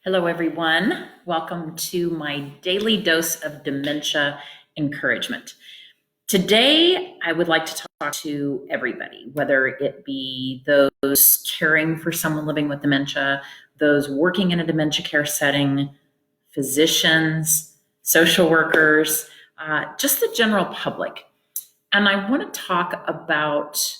Hello, everyone. Welcome to my daily dose of dementia encouragement. Today, I would like to talk to everybody, whether it be those caring for someone living with dementia, those working in a dementia care setting, physicians, social workers, just the general public. And I want to talk about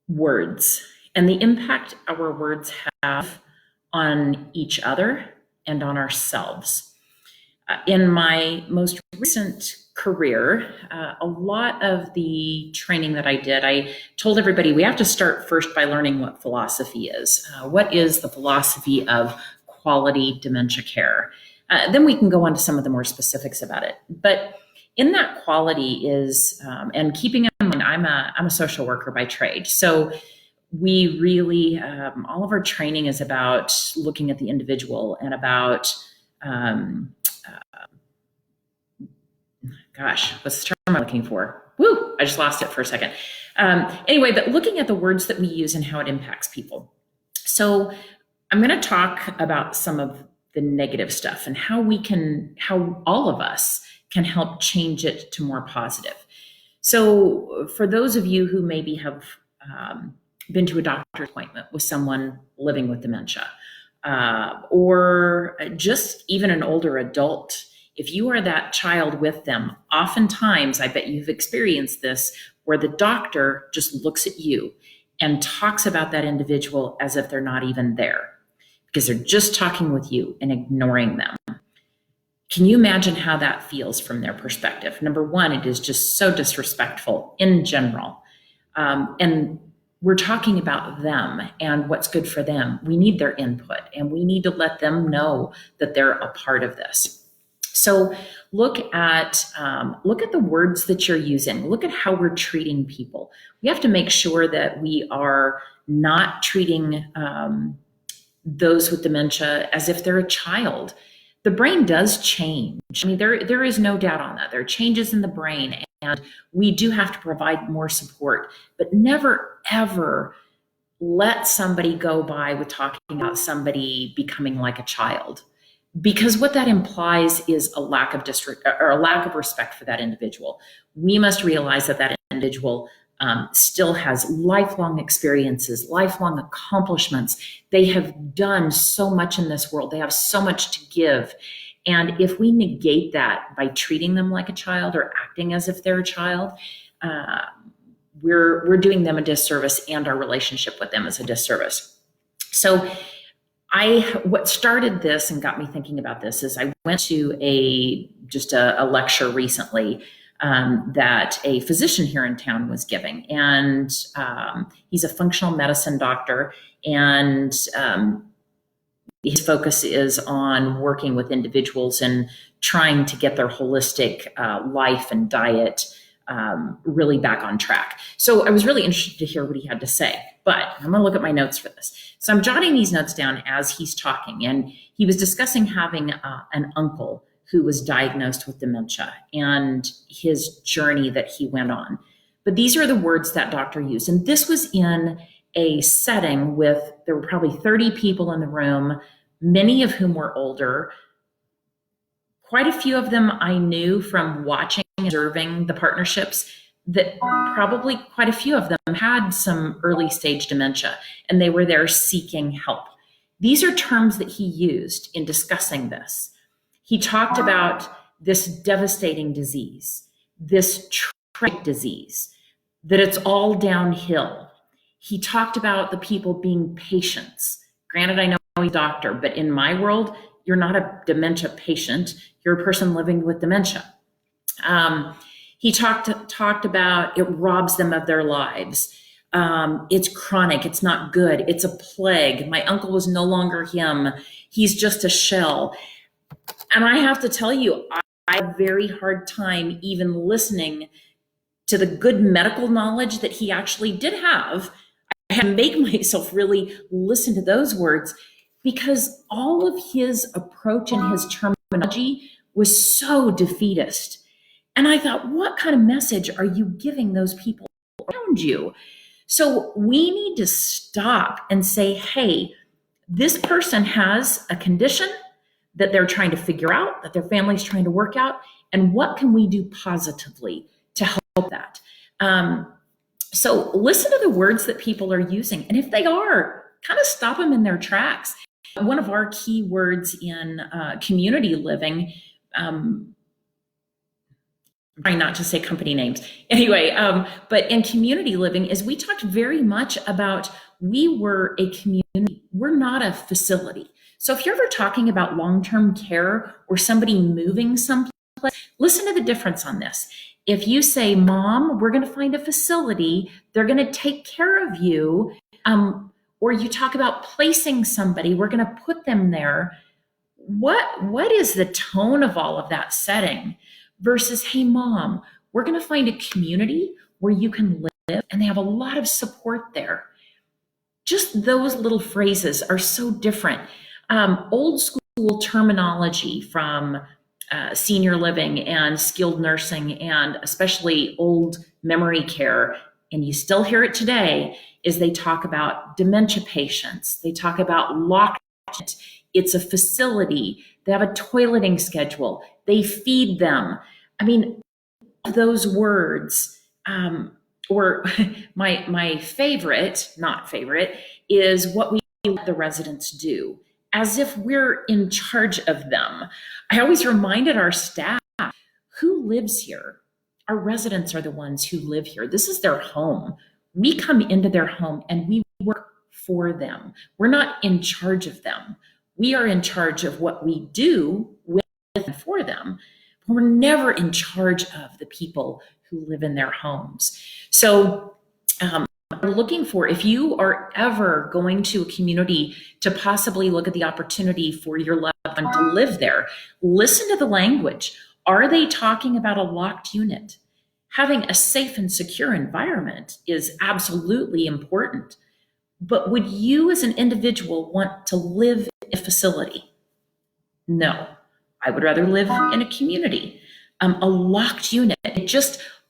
words and the impact our words have on each other and on ourselves. In my most recent career, a lot of the training that I did, I told everybody we have to start first by learning what philosophy is. What is the philosophy of quality dementia care? Then we can go on to some of the more specifics about it. But in that quality is, and keeping in mind, I'm a social worker by trade. So we really, all of our training is about looking at the individual and about, what's the term I'm looking for? Woo, I just lost it for a second. Anyway, but looking at the words that we use and how it impacts people. So I'm going to talk about some of the negative stuff and how all of us can help change it to more positive. So for those of you who maybe have been to a doctor's appointment with someone living with dementia, or just even an older adult, if you are that child with them, oftentimes, I bet you've experienced this, where the doctor just looks at you and talks about that individual as if they're not even there, because they're just talking with you and ignoring them. Can you imagine how that feels from their perspective? Number one, it is just so disrespectful in general. And we're talking about them and what's good for them. We need their input and we need to let them know that they're a part of this. So look at the words that you're using. Look at how we're treating people. We have to make sure that we are not treating those with dementia as if they're a child. The brain does change. I mean, there is no doubt on that. There are changes in the brain, and we do have to provide more support, but never, ever let somebody go by with talking about somebody becoming like a child, because what that implies is a lack of respect for that individual. We must realize that that individual still has lifelong experiences, lifelong accomplishments. They have done so much in this world. They have so much to give. And if we negate that by treating them like a child or acting as if they're a child, we're doing them a disservice, and our relationship with them is a disservice. So what started this and got me thinking about this is I went to a lecture recently that a physician here in town was giving. And he's a functional medicine doctor, and his focus is on working with individuals and trying to get their holistic life and diet really back on track. So I was really interested to hear what he had to say, but I'm going to look at my notes for this. So I'm jotting these notes down as he's talking, and he was discussing having an uncle who was diagnosed with dementia and his journey that he went on. But these are the words that doctor used. And this was in a setting there were probably 30 people in the room, many of whom were older. Quite a few of them I knew from watching and observing the partnerships, that probably quite a few of them had some early stage dementia, and they were there seeking help. These are terms that he used in discussing this. He talked about this devastating disease, this tragic disease, that it's all downhill. He talked about the people being patients. Granted, I know he's a doctor, but in my world, you're not a dementia patient. You're a person living with dementia. He talked about it robs them of their lives. It's chronic. It's not good. It's a plague. My uncle was no longer him. He's just a shell. And I have to tell you, I had a very hard time even listening to the good medical knowledge that he actually did have. I had to make myself really listen to those words, because all of his approach and his terminology was so defeatist. And I thought, what kind of message are you giving those people around you? So we need to stop and say, hey, This person has a condition that they're trying to figure out, that their family's trying to work out, and what can we do positively to help that? So listen to the words that people are using. And if they are, kind of stop them in their tracks. One of our key words in community living, trying not to say company names anyway, but in community living is we talked very much about we were a community. We're not a facility. So if you're ever talking about long-term care or somebody moving someplace, listen to the difference on this. If you say, Mom, we're going to find a facility, they're going to take care of you, or you talk about placing somebody, we're going to put them there. What is the tone of all of that setting versus, hey, Mom, we're going to find a community where you can live and they have a lot of support there. Just those little phrases are so different. Old school terminology from senior living and skilled nursing and especially old memory care, and you still hear it today, is they talk about dementia patients. They talk about locked. It's a facility. They have a toileting schedule. They feed them. I mean, those words, or my favorite, not favorite, is what we let the residents do, as if we're in charge of them. I always reminded our staff, who lives here? Our residents are the ones who live here. This is their home. We come into their home and we work for them. We're not in charge of them. We are in charge of what we do with and for them. But we're never in charge of the people who live in their homes. So we're looking for, if you are ever going to a community to possibly look at the opportunity for your loved one to live there, listen to the language. Are they talking about a locked unit? Having a safe and secure environment is absolutely important. But would you as an individual want to live in a facility? No, I would rather live in a community. A locked unit,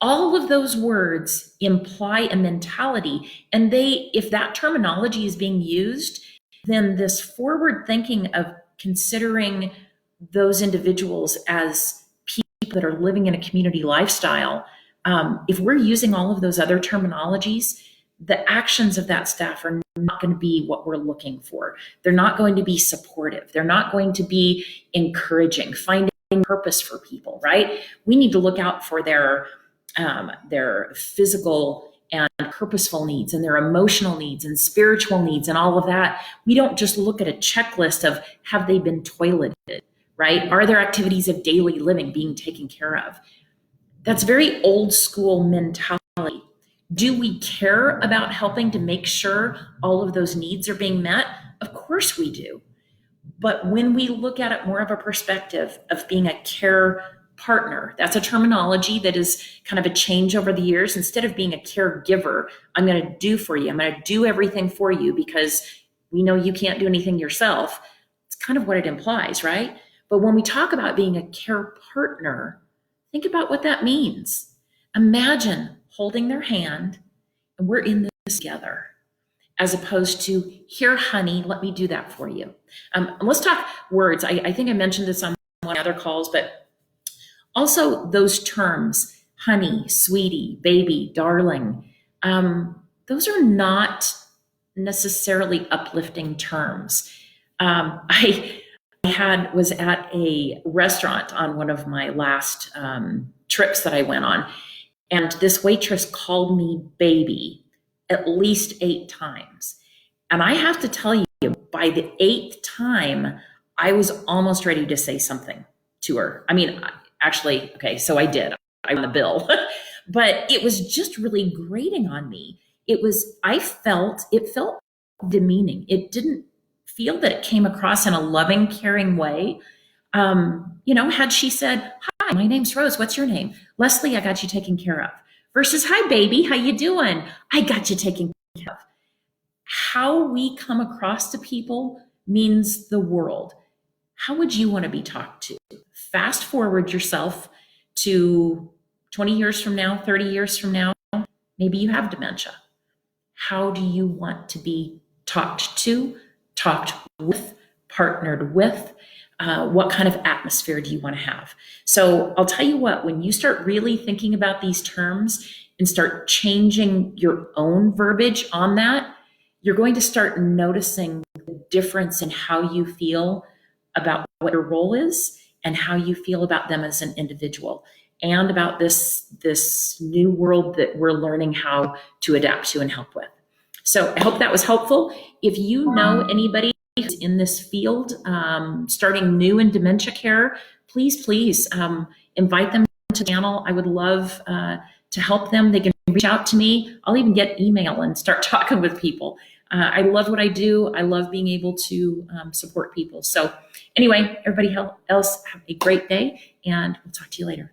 all of those words imply a mentality. And if that terminology is being used, then this forward thinking of considering those individuals as people that are living in a community lifestyle, if we're using all of those other terminologies, the actions of that staff are not going to be what we're looking for. They're not going to be supportive. They're not going to be encouraging, finding purpose for people, right? We need to look out for their physical and purposeful needs and their emotional needs and spiritual needs and all of that. We don't just look at a checklist of, have they been toileted, right? Are there activities of daily living being taken care of? That's very old school mentality. Do we care about helping to make sure all of those needs are being met? Of course we do. But when we look at it more of a perspective of being a care partner, that's a terminology that is kind of a change over the years. Instead of being a caregiver, I'm going to do for you. I'm going to do everything for you because we know you can't do anything yourself. It's kind of what it implies, right? But when we talk about being a care partner, think about what that means. Imagine holding their hand and we're in this together, as opposed to, here, honey, let me do that for you. Let's talk words. I think I mentioned this on one of the other calls, but also those terms, honey, sweetie, baby, darling, those are not necessarily uplifting terms. I was at a restaurant on one of my last trips that I went on, and this waitress called me baby at least 8 times. And I have to tell you, by the 8th time, I was almost ready to say something to her. I mean, actually, okay, so I did. I won the bill. But it was just really grating on me. It felt demeaning. It didn't feel that it came across in a loving, caring way. Had she said, hi, my name's Rose, what's your name? Leslie, I got you taken care of. Versus, hi, baby, how you doing? I got you taken care of. How we come across to people means the world. How would you want to be talked to? Fast forward yourself to 20 years from now, 30 years from now, maybe you have dementia. How do you want to be talked to, talked with, partnered with. What kind of atmosphere do you want to have? So I'll tell you what, when you start really thinking about these terms and start changing your own verbiage on that, you're going to start noticing the difference in how you feel about what your role is and how you feel about them as an individual and about this new world that we're learning how to adapt to and help with. So I hope that was helpful. If you know anybody who's in this field, starting new in dementia care, please invite them to the channel. I would love to help them. They can reach out to me. I'll even get email and start talking with people. I love what I do. I love being able to support people. So anyway, everybody else have a great day, and we'll talk to you later.